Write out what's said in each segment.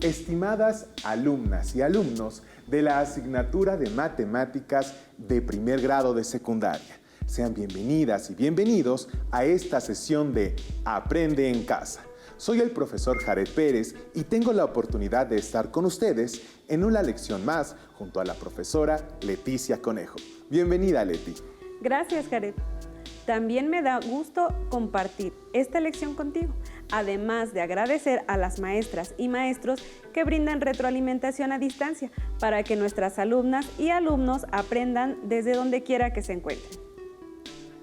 Estimadas alumnas y alumnos de la asignatura de Matemáticas de primer grado de secundaria, sean bienvenidas y bienvenidos a esta sesión de Aprende en Casa. Soy el profesor Jared Pérez y tengo la oportunidad de estar con ustedes en una lección más junto a la profesora Leticia Conejo. Bienvenida, Leti. Gracias, Jared. También me da gusto compartir esta lección contigo, además de agradecer a las maestras y maestros que brindan retroalimentación a distancia para que nuestras alumnas y alumnos aprendan desde donde quiera que se encuentren.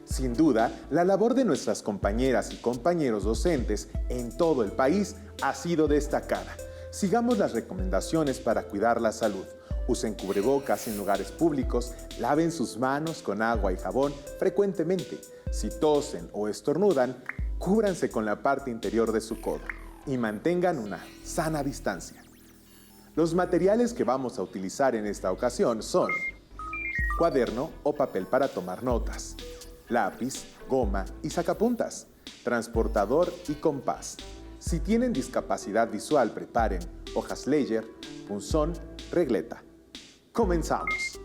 Sin duda, la labor de nuestras compañeras y compañeros docentes en todo el país ha sido destacada. Sigamos las recomendaciones para cuidar la salud. Usen cubrebocas en lugares públicos, laven sus manos con agua y jabón frecuentemente. Si tosen o estornudan, cúbranse con la parte interior de su codo y mantengan una sana distancia. Los materiales que vamos a utilizar en esta ocasión son cuaderno o papel para tomar notas, lápiz, goma y sacapuntas, transportador y compás. Si tienen discapacidad visual, preparen hojas Ledger, punzón, regleta. ¡Comenzamos!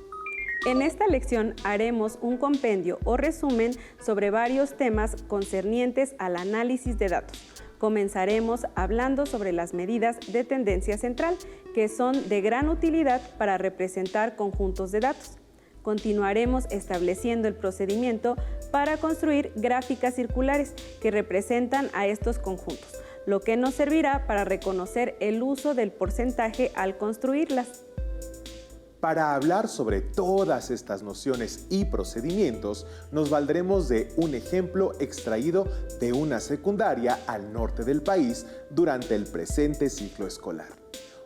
En esta lección haremos un compendio o resumen sobre varios temas concernientes al análisis de datos. Comenzaremos hablando sobre las medidas de tendencia central, que son de gran utilidad para representar conjuntos de datos. Continuaremos estableciendo el procedimiento para construir gráficas circulares que representan a estos conjuntos, lo que nos servirá para reconocer el uso del porcentaje al construirlas. Para hablar sobre todas estas nociones y procedimientos, nos valdremos de un ejemplo extraído de una secundaria al norte del país durante el presente ciclo escolar.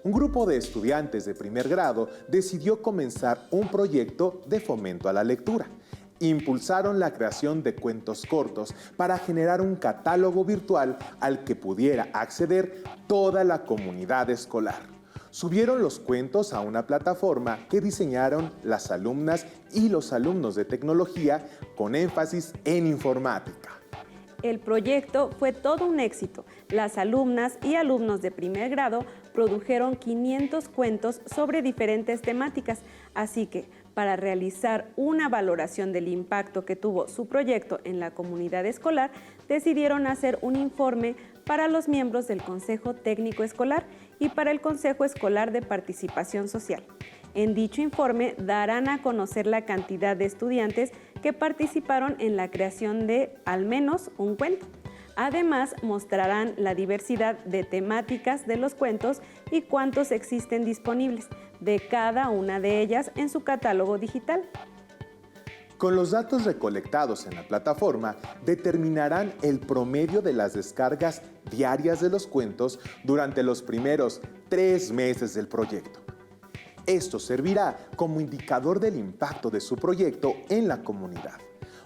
Un grupo de estudiantes de primer grado decidió comenzar un proyecto de fomento a la lectura. Impulsaron la creación de cuentos cortos para generar un catálogo virtual al que pudiera acceder toda la comunidad escolar. Subieron los cuentos a una plataforma que diseñaron las alumnas y los alumnos de tecnología con énfasis en informática. El proyecto fue todo un éxito. Las alumnas y alumnos de primer grado produjeron 500 cuentos sobre diferentes temáticas, así que para realizar una valoración del impacto que tuvo su proyecto en la comunidad escolar, decidieron hacer un informe para los miembros del Consejo Técnico Escolar y para el Consejo Escolar de Participación Social. En dicho informe darán a conocer la cantidad de estudiantes que participaron en la creación de al menos un cuento. Además, mostrarán la diversidad de temáticas de los cuentos y cuántos existen disponibles de cada una de ellas en su catálogo digital. Con los datos recolectados en la plataforma, determinarán el promedio de las descargas diarias de los cuentos durante los primeros 3 meses del proyecto. Esto servirá como indicador del impacto de su proyecto en la comunidad.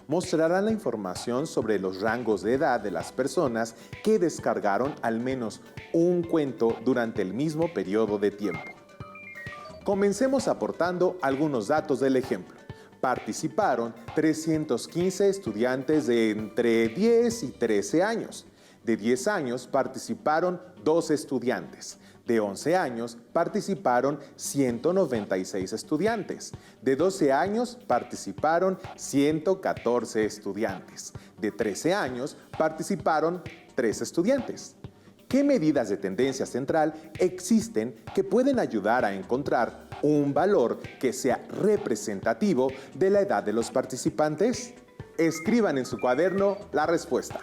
Mostrarán la información sobre los rangos de edad de las personas que descargaron al menos un cuento durante el mismo periodo de tiempo. Comencemos aportando algunos datos del ejemplo. Participaron 315 estudiantes de entre 10 y 13 años. De 10 años participaron 12 estudiantes. De 11 años participaron 196 estudiantes. De 12 años participaron 114 estudiantes. De 13 años participaron 3 estudiantes. ¿Qué medidas de tendencia central existen que pueden ayudar a encontrar un valor que sea representativo de la edad de los participantes? Escriban en su cuaderno la respuesta.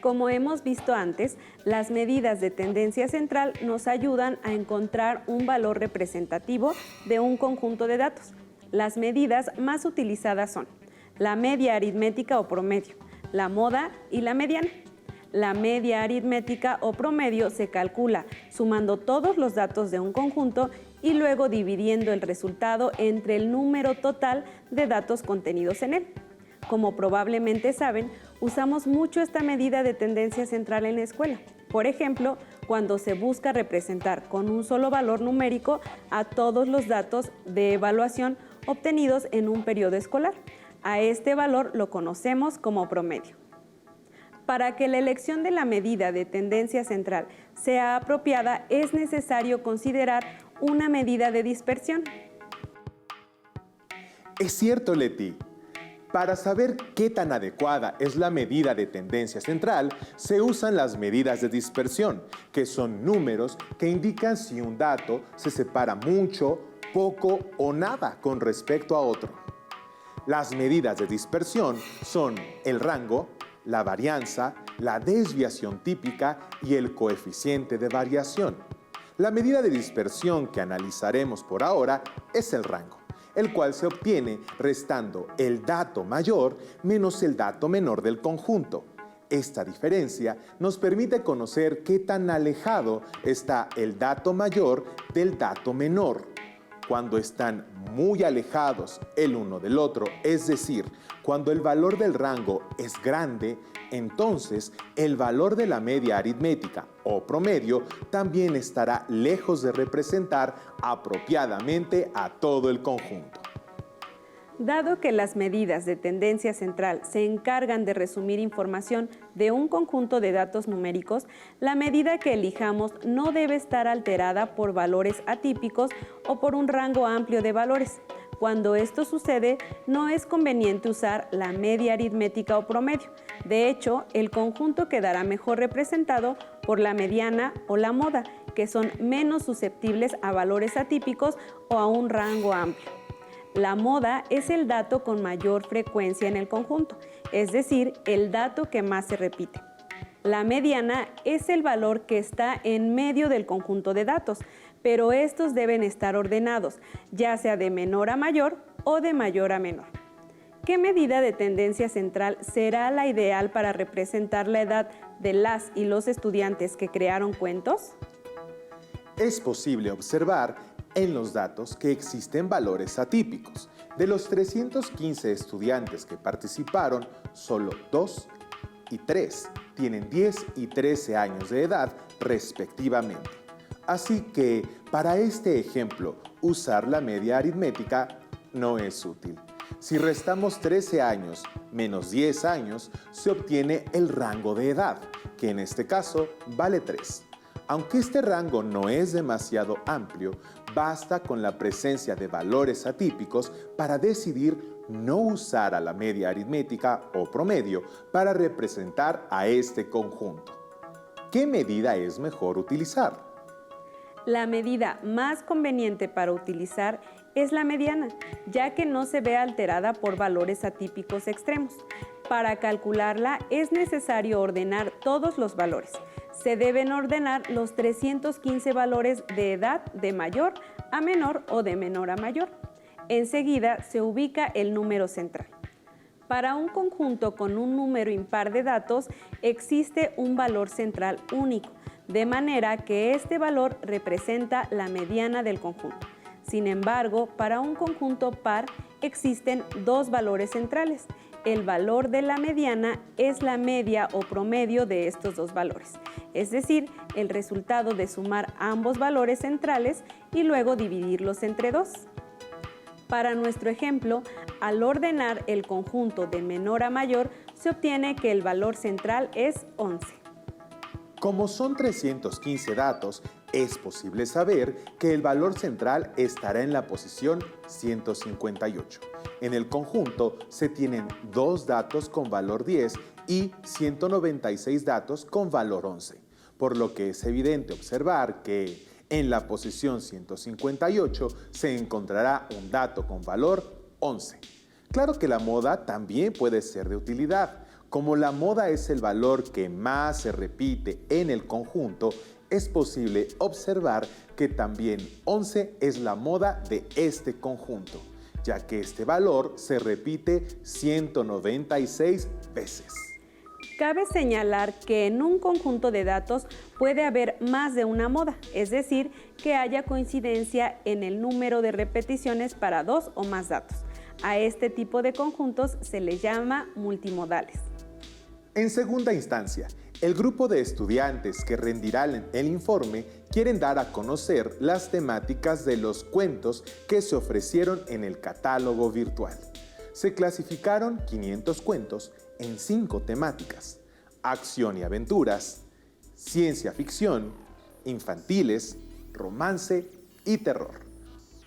Como hemos visto antes, las medidas de tendencia central nos ayudan a encontrar un valor representativo de un conjunto de datos. Las medidas más utilizadas son la media aritmética o promedio, la moda y la mediana. La media aritmética o promedio se calcula sumando todos los datos de un conjunto y luego dividiendo el resultado entre el número total de datos contenidos en él. Como probablemente saben, usamos mucho esta medida de tendencia central en la escuela. Por ejemplo, cuando se busca representar con un solo valor numérico a todos los datos de evaluación obtenidos en un periodo escolar. A este valor lo conocemos como promedio. Para que la elección de la medida de tendencia central sea apropiada, es necesario considerar una medida de dispersión. Es cierto, Leti. Para saber qué tan adecuada es la medida de tendencia central, se usan las medidas de dispersión, que son números que indican si un dato se separa mucho, poco o nada con respecto a otro. Las medidas de dispersión son el rango, la varianza, la desviación típica y el coeficiente de variación. La medida de dispersión que analizaremos por ahora es el rango, el cual se obtiene restando el dato mayor menos el dato menor del conjunto. Esta diferencia nos permite conocer qué tan alejado está el dato mayor del dato menor. Cuando están muy alejados el uno del otro, es decir, cuando el valor del rango es grande, entonces el valor de la media aritmética o promedio también estará lejos de representar apropiadamente a todo el conjunto. Dado que las medidas de tendencia central se encargan de resumir información de un conjunto de datos numéricos, la medida que elijamos no debe estar alterada por valores atípicos o por un rango amplio de valores. Cuando esto sucede, no es conveniente usar la media aritmética o promedio. De hecho, el conjunto quedará mejor representado por la mediana o la moda, que son menos susceptibles a valores atípicos o a un rango amplio. La moda es el dato con mayor frecuencia en el conjunto, es decir, el dato que más se repite. La mediana es el valor que está en medio del conjunto de datos, pero estos deben estar ordenados, ya sea de menor a mayor o de mayor a menor. ¿Qué medida de tendencia central será la ideal para representar la edad de las y los estudiantes que crearon cuentos? Es posible observar en los datos que existen valores atípicos. De los 315 estudiantes que participaron, solo 2 y 3 tienen 10 y 13 años de edad respectivamente. Así que, para este ejemplo, usar la media aritmética no es útil. Si restamos 13 años menos 10 años, se obtiene el rango de edad, que en este caso vale 3. Aunque este rango no es demasiado amplio, basta con la presencia de valores atípicos para decidir no usar a la media aritmética o promedio para representar a este conjunto. ¿Qué medida es mejor utilizar? La medida más conveniente para utilizar es la mediana, ya que no se ve alterada por valores atípicos extremos. Para calcularla es necesario ordenar todos los valores. Se deben ordenar los 315 valores de edad de mayor a menor o de menor a mayor. Enseguida se ubica el número central. Para un conjunto con un número impar de datos existe un valor central único, de manera que este valor representa la mediana del conjunto. Sin embargo, para un conjunto par existen dos valores centrales. El valor de la mediana es la media o promedio de estos dos valores, es decir, el resultado de sumar ambos valores centrales y luego dividirlos entre 2. Para nuestro ejemplo, al ordenar el conjunto de menor a mayor, se obtiene que el valor central es 11. Como son 315 datos, es posible saber que el valor central estará en la posición 158. En el conjunto se tienen 2 datos con valor 10 y 196 datos con valor 11, por lo que es evidente observar que en la posición 158 se encontrará un dato con valor 11. Claro que la moda también puede ser de utilidad. Como la moda es el valor que más se repite en el conjunto, es posible observar que también 11 es la moda de este conjunto, ya que este valor se repite 196 veces. Cabe señalar que en un conjunto de datos puede haber más de una moda, es decir, que haya coincidencia en el número de repeticiones para 2 o más datos. A este tipo de conjuntos se les llama multimodales. En segunda instancia, el grupo de estudiantes que rendirán el informe quieren dar a conocer las temáticas de los cuentos que se ofrecieron en el catálogo virtual. Se clasificaron 500 cuentos en 5 temáticas: acción y aventuras, ciencia ficción, infantiles, romance y terror.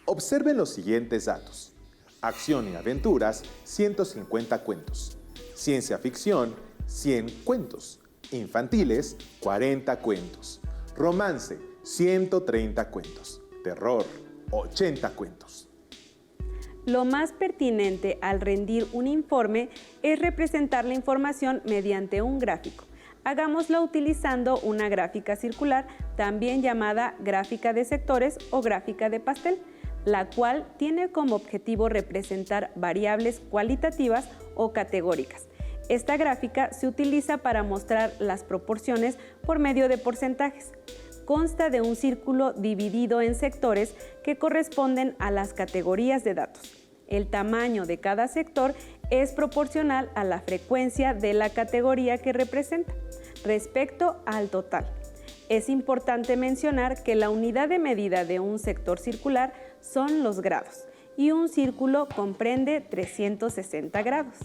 Observen los siguientes datos: acción y aventuras, 150 cuentos; ciencia ficción, 100 cuentos; infantiles, 40 cuentos; romance, 130 cuentos; terror, 80 cuentos. Lo más pertinente al rendir un informe es representar la información mediante un gráfico. Hagámoslo utilizando una gráfica circular, también llamada gráfica de sectores o gráfica de pastel, la cual tiene como objetivo representar variables cualitativas o categóricas. Esta gráfica se utiliza para mostrar las proporciones por medio de porcentajes. Consta de un círculo dividido en sectores que corresponden a las categorías de datos. El tamaño de cada sector es proporcional a la frecuencia de la categoría que representa, respecto al total. Es importante mencionar que la unidad de medida de un sector circular son los grados, y un círculo comprende 360 grados.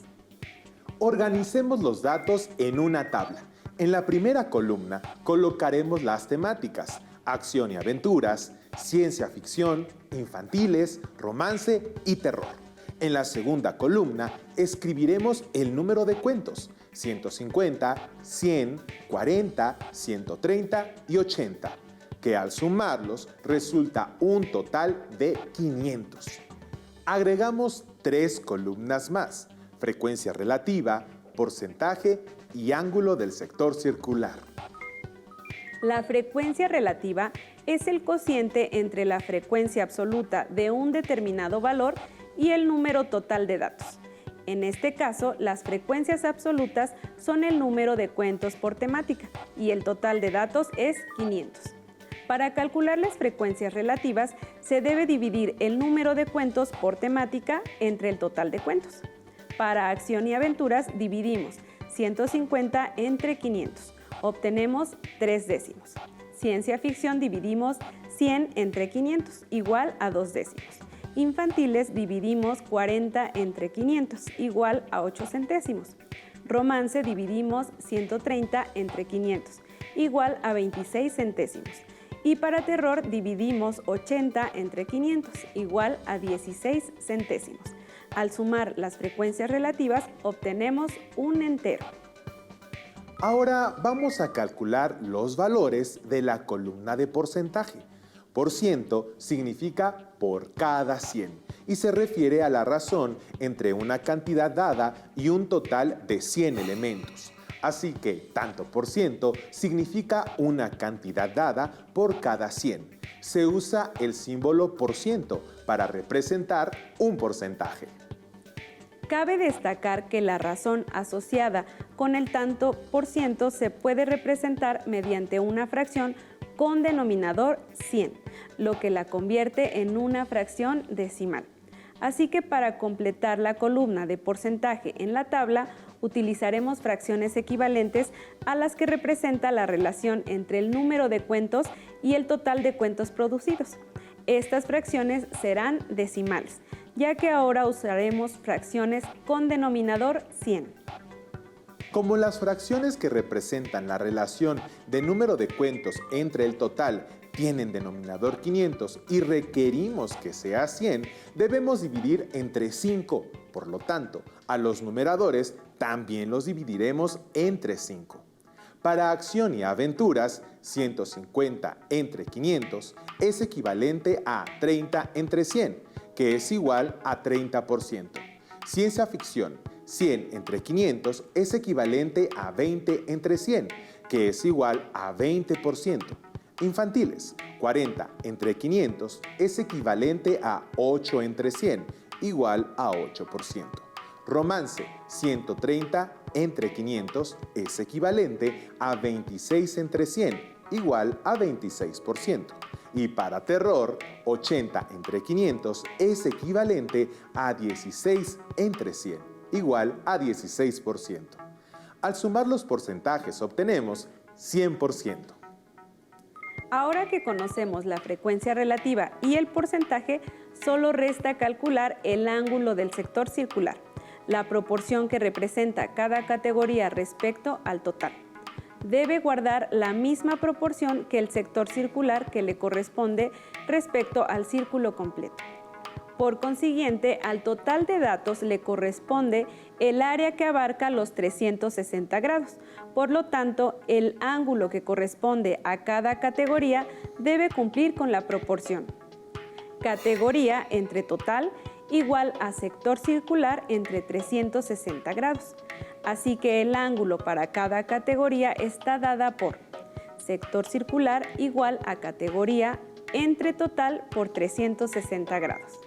Organicemos los datos en una tabla. En la primera columna colocaremos las temáticas: acción y aventuras, ciencia ficción, infantiles, romance y terror. En la segunda columna escribiremos el número de cuentos: 150, 100, 40, 130 y 80, que al sumarlos resulta un total de 500. Agregamos 3 columnas más: frecuencia relativa, porcentaje y ángulo del sector circular. La frecuencia relativa es el cociente entre la frecuencia absoluta de un determinado valor y el número total de datos. En este caso, las frecuencias absolutas son el número de cuentos por temática y el total de datos es 500. Para calcular las frecuencias relativas, se debe dividir el número de cuentos por temática entre el total de cuentos. Para acción y aventuras dividimos 150 entre 500. Obtenemos 3 décimos. Ciencia ficción dividimos 100 entre 500, igual a 2 décimos. Infantiles dividimos 40 entre 500, igual a 8 centésimos. Romance dividimos 130 entre 500, igual a 26 centésimos. Y para terror dividimos 80 entre 500, igual a 16 centésimos. Al sumar las frecuencias relativas, obtenemos un entero. Ahora vamos a calcular los valores de la columna de porcentaje. Por ciento significa por cada 100 y se refiere a la razón entre una cantidad dada y un total de 100 elementos. Así que tanto por ciento significa una cantidad dada por cada 100. Se usa el símbolo por ciento para representar un porcentaje. Cabe destacar que la razón asociada con el tanto por ciento se puede representar mediante una fracción con denominador 100, lo que la convierte en una fracción decimal. Así que para completar la columna de porcentaje en la tabla, utilizaremos fracciones equivalentes a las que representa la relación entre el número de cuentos y el total de cuentos producidos. Estas fracciones serán decimales, ya que ahora usaremos fracciones con denominador 100. Como las fracciones que representan la relación de número de cuentos entre el total tienen denominador 500 y requerimos que sea 100, debemos dividir entre 5. Por lo tanto, a los numeradores también los dividiremos entre 5. Para acción y aventuras, 150 entre 500 es equivalente a 30 entre 100, que es igual a 30%. Ciencia ficción, 100 entre 500 es equivalente a 20 entre 100, que es igual a 20%. Infantiles, 40 entre 500 es equivalente a 8 entre 100, igual a 8%. Romance, 130 entre 500 es equivalente a 26 entre 100, igual a 26%. Y para terror, 80 entre 500 es equivalente a 16 entre 100, igual a 16%. Al sumar los porcentajes obtenemos 100%. Ahora que conocemos la frecuencia relativa y el porcentaje, solo resta calcular el ángulo del sector circular, la proporción que representa cada categoría respecto al total. Debe guardar la misma proporción que el sector circular que le corresponde respecto al círculo completo. Por consiguiente, al total de datos le corresponde el área que abarca los 360 grados. Por lo tanto, el ángulo que corresponde a cada categoría debe cumplir con la proporción categoría entre total igual a sector circular entre 360 grados. Así que el ángulo para cada categoría está dada por sector circular igual a categoría entre total por 360 grados.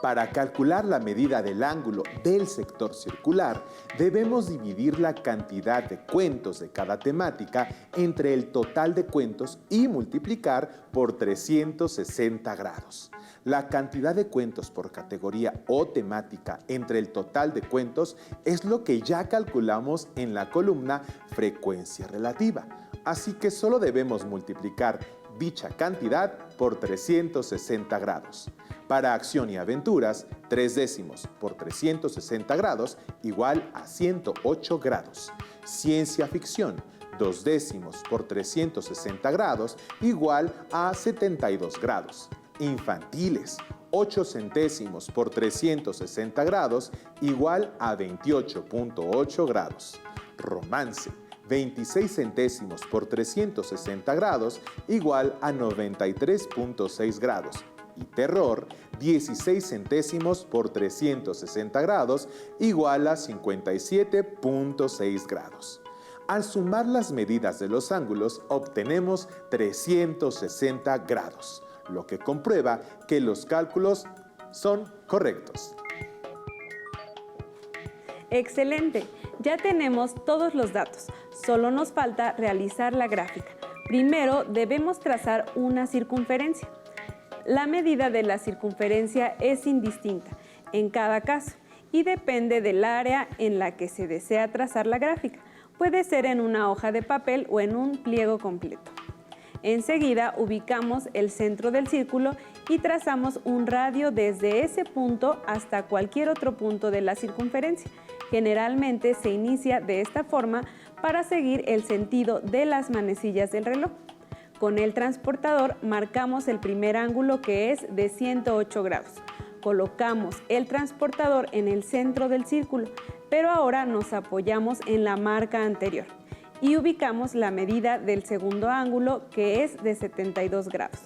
Para calcular la medida del ángulo del sector circular, debemos dividir la cantidad de cuentos de cada temática entre el total de cuentos y multiplicar por 360 grados. La cantidad de cuentos por categoría o temática entre el total de cuentos es lo que ya calculamos en la columna frecuencia relativa. Así que solo debemos multiplicar dicha cantidad por 360 grados. Para acción y aventuras, 3 décimos por 360 grados igual a 108 grados. Ciencia ficción, 2 décimos por 360 grados igual a 72 grados. Infantiles, 8 centésimos por 360 grados igual a 28.8 grados. Romance, 26 centésimos por 360 grados igual a 93.6 grados. Y terror, 16 centésimos por 360 grados igual a 57.6 grados. Al sumar las medidas de los ángulos, obtenemos 360 grados, lo que comprueba que los cálculos son correctos. ¡Excelente! Ya tenemos todos los datos. Solo nos falta realizar la gráfica. Primero debemos trazar una circunferencia. La medida de la circunferencia es indistinta en cada caso y depende del área en la que se desea trazar la gráfica. Puede ser en una hoja de papel o en un pliego completo. Enseguida ubicamos el centro del círculo y trazamos un radio desde ese punto hasta cualquier otro punto de la circunferencia. Generalmente se inicia de esta forma para seguir el sentido de las manecillas del reloj. Con el transportador marcamos el primer ángulo, que es de 108 grados. Colocamos el transportador en el centro del círculo, pero ahora nos apoyamos en la marca anterior y ubicamos la medida del segundo ángulo, que es de 72 grados.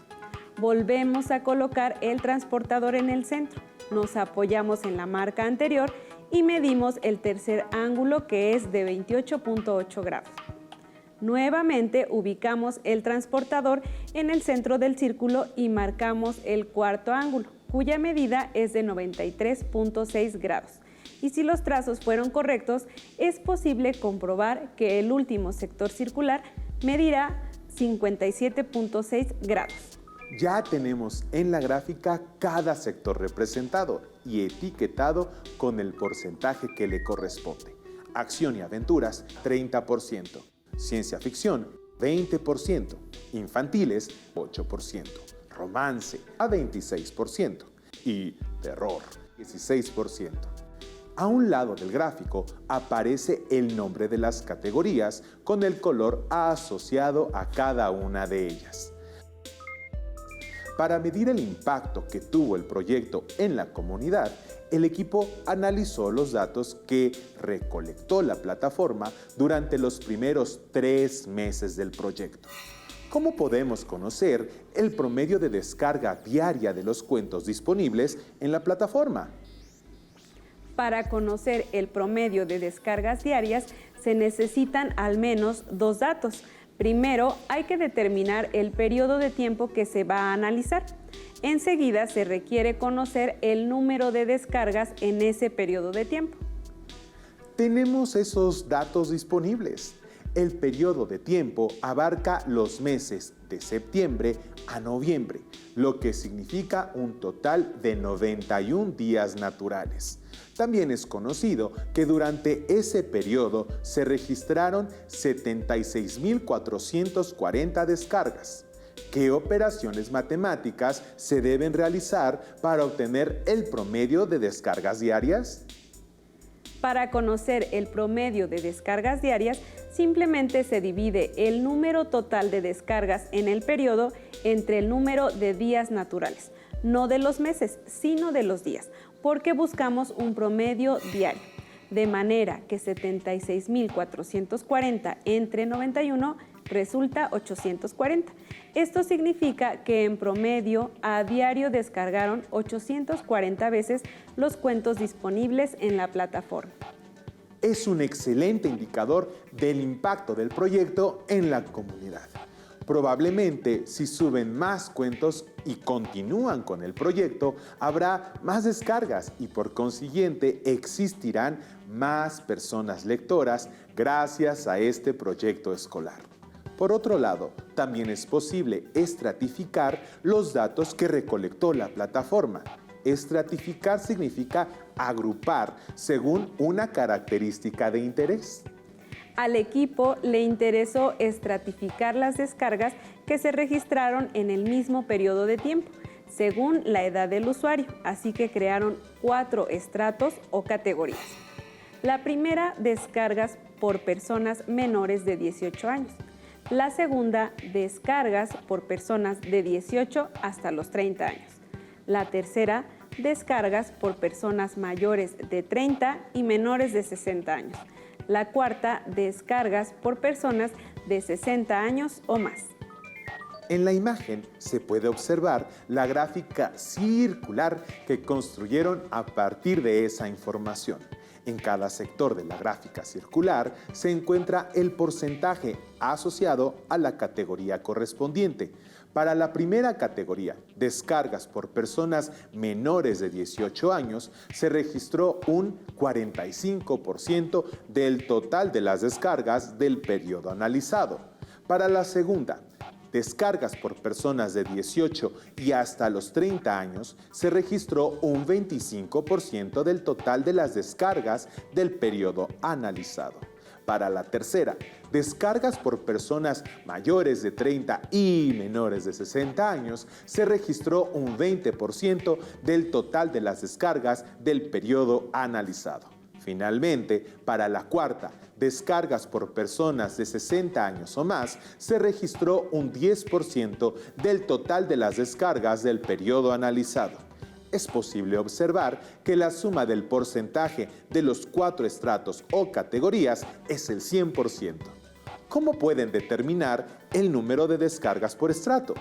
Volvemos a colocar el transportador en el centro, nos apoyamos en la marca anterior y medimos el tercer ángulo, que es de 28.8 grados. Nuevamente ubicamos el transportador en el centro del círculo y marcamos el cuarto ángulo, cuya medida es de 93.6 grados. Y si los trazos fueron correctos, es posible comprobar que el último sector circular medirá 57.6 grados. Ya tenemos en la gráfica cada sector representado y etiquetado con el porcentaje que le corresponde. Acción y aventuras, 30%. Ciencia ficción, 20%. Infantiles, 8%. Romance, a 26%. Y terror, 16%. A un lado del gráfico aparece el nombre de las categorías con el color asociado a cada una de ellas. Para medir el impacto que tuvo el proyecto en la comunidad, el equipo analizó los datos que recolectó la plataforma durante los primeros 3 meses del proyecto. ¿Cómo podemos conocer el promedio de descarga diaria de los cuentos disponibles en la plataforma? Para conocer el promedio de descargas diarias se necesitan al menos 2 datos. Primero, hay que determinar el periodo de tiempo que se va a analizar. Enseguida se requiere conocer el número de descargas en ese periodo de tiempo. Tenemos esos datos disponibles. El periodo de tiempo abarca los meses de septiembre a noviembre, lo que significa un total de 91 días naturales. También es conocido que durante ese periodo se registraron 76.440 descargas. ¿Qué operaciones matemáticas se deben realizar para obtener el promedio de descargas diarias? Para conocer el promedio de descargas diarias, simplemente se divide el número total de descargas en el periodo entre el número de días naturales, no de los meses, sino de los días, porque buscamos un promedio diario. De manera que 76.440 entre 91 resulta 840. Esto significa que en promedio a diario descargaron 840 veces los cuentos disponibles en la plataforma. Es un excelente indicador del impacto del proyecto en la comunidad. Probablemente, si suben más cuentos y continúan con el proyecto, habrá más descargas y por consiguiente existirán más personas lectoras gracias a este proyecto escolar. Por otro lado, también es posible estratificar los datos que recolectó la plataforma. Estratificar significa agrupar según una característica de interés. Al equipo le interesó estratificar las descargas que se registraron en el mismo periodo de tiempo, según la edad del usuario, así que crearon 4 estratos o categorías. La primera, descargas por personas menores de 18 años. La segunda, descargas por personas de 18 hasta los 30 años. La tercera, descargas por personas mayores de 30 y menores de 60 años. La cuarta, descargas por personas de 60 años o más. En la imagen se puede observar la gráfica circular que construyeron a partir de esa información. En cada sector de la gráfica circular se encuentra el porcentaje asociado a la categoría correspondiente. Para la primera categoría, descargas por personas menores de 18 años, se registró un 45% del total de las descargas del periodo analizado. Para la segunda, descargas por personas de 18 y hasta los 30 años, se registró un 25% del total de las descargas del periodo analizado. Para la tercera, descargas por personas mayores de 30 y menores de 60 años, se registró un 20% del total de las descargas del periodo analizado. Finalmente, para la cuarta, descargas por personas de 60 años o más, se registró un 10% del total de las descargas del periodo analizado. Es posible observar que la suma del porcentaje de los 4 estratos o categorías es el 100%. ¿Cómo pueden determinar el número de descargas por estrato?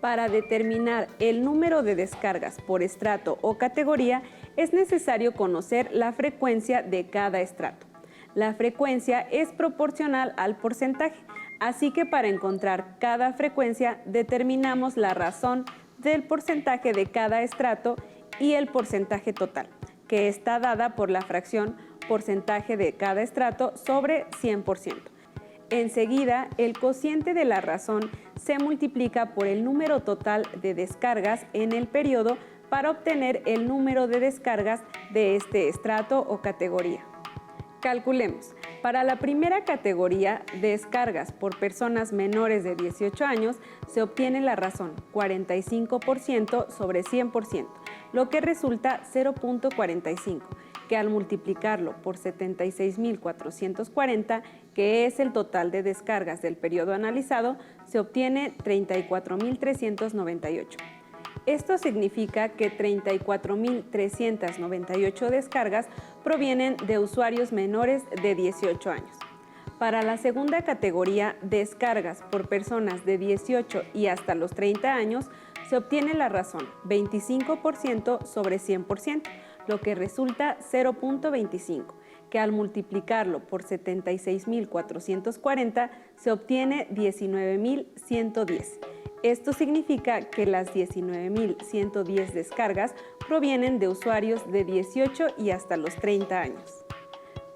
Para determinar el número de descargas por estrato o categoría, es necesario conocer la frecuencia de cada estrato. La frecuencia es proporcional al porcentaje, así que para encontrar cada frecuencia determinamos la razón del porcentaje de cada estrato y el porcentaje total, que está dada por la fracción porcentaje de cada estrato sobre 100%. Enseguida, el cociente de la razón se multiplica por el número total de descargas en el periodo para obtener el número de descargas de este estrato o categoría. Calculemos. Para la primera categoría, descargas por personas menores de 18 años, se obtiene la razón 45% sobre 100%, lo que resulta 0.45, que al multiplicarlo por 76.440, que es el total de descargas del periodo analizado, se obtiene 34.398. Esto significa que 34.398 descargas provienen de usuarios menores de 18 años. Para la segunda categoría, descargas por personas de 18 y hasta los 30 años, se obtiene la razón 25% sobre 100%, lo que resulta 0.25, que al multiplicarlo por 76.440 se obtiene 19.110. Esto significa que las 19.110 descargas provienen de usuarios de 18 y hasta los 30 años.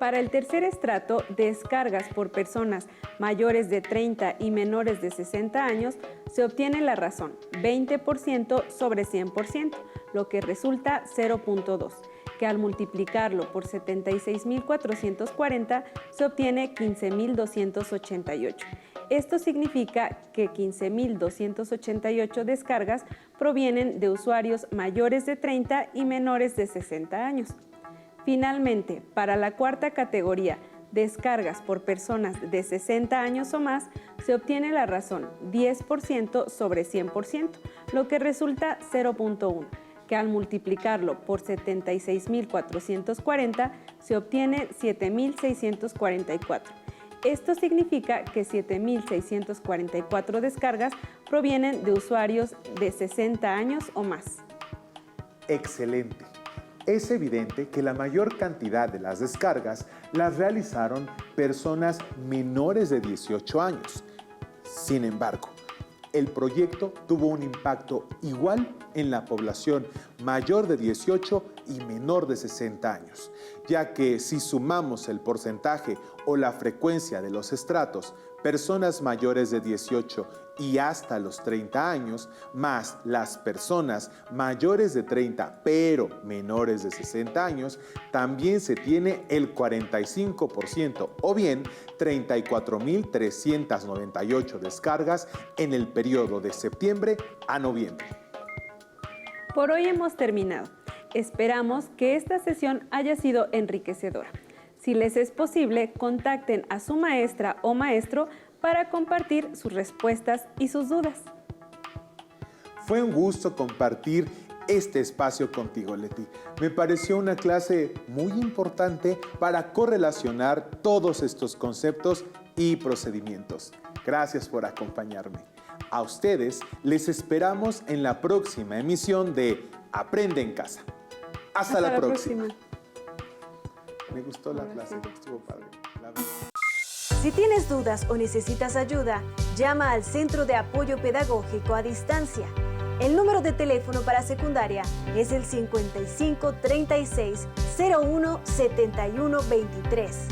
Para el tercer estrato, descargas por personas mayores de 30 y menores de 60 años, se obtiene la razón 20% sobre 100%, lo que resulta 0.2, que al multiplicarlo por 76.440 se obtiene 15.288. Esto significa que 15.288 descargas provienen de usuarios mayores de 30 y menores de 60 años. Finalmente, para la cuarta categoría, descargas por personas de 60 años o más, se obtiene la razón 10% sobre 100%, lo que resulta 0.1, que al multiplicarlo por 76.440 se obtiene 7.644. Esto significa que 7.644 descargas provienen de usuarios de 60 años o más. Excelente. Es evidente que la mayor cantidad de las descargas las realizaron personas menores de 18 años. Sin embargo, el proyecto tuvo un impacto igual en la población mayor de 18 y menor de 60 años, ya que si sumamos el porcentaje o la frecuencia de los estratos, personas mayores de 18 y hasta los 30 años, más las personas mayores de 30 pero menores de 60 años, también se tiene el 45% o bien 34.398 descargas en el periodo de septiembre a noviembre. Por hoy hemos terminado. Esperamos que esta sesión haya sido enriquecedora. Si les es posible, contacten a su maestra o maestro para compartir sus respuestas y sus dudas. Fue un gusto compartir este espacio contigo, Leti. Me pareció una clase muy importante para correlacionar todos estos conceptos y procedimientos. Gracias por acompañarme. A ustedes les esperamos en la próxima emisión de Aprende en Casa. Hasta la próxima. Me gustó la clase, estuvo padre. Si tienes dudas o necesitas ayuda, llama al Centro de Apoyo Pedagógico a Distancia. El número de teléfono para secundaria es el 55 36 01 71 23.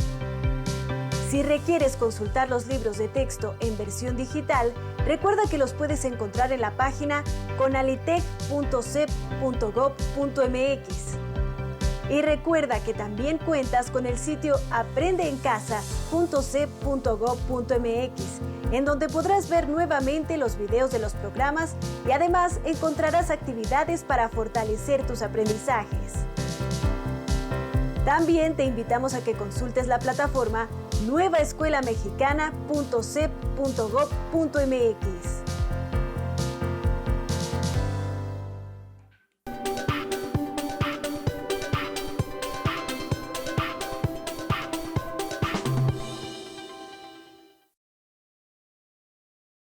Si requieres consultar los libros de texto en versión digital, recuerda que los puedes encontrar en la página conalitec.cep.gov.mx. Y recuerda que también cuentas con el sitio aprendeencasa.cep.gov.mx, en donde podrás ver nuevamente los videos de los programas y además encontrarás actividades para fortalecer tus aprendizajes. También te invitamos a que consultes la plataforma nuevaescuelamexicana.cep.gov.mx.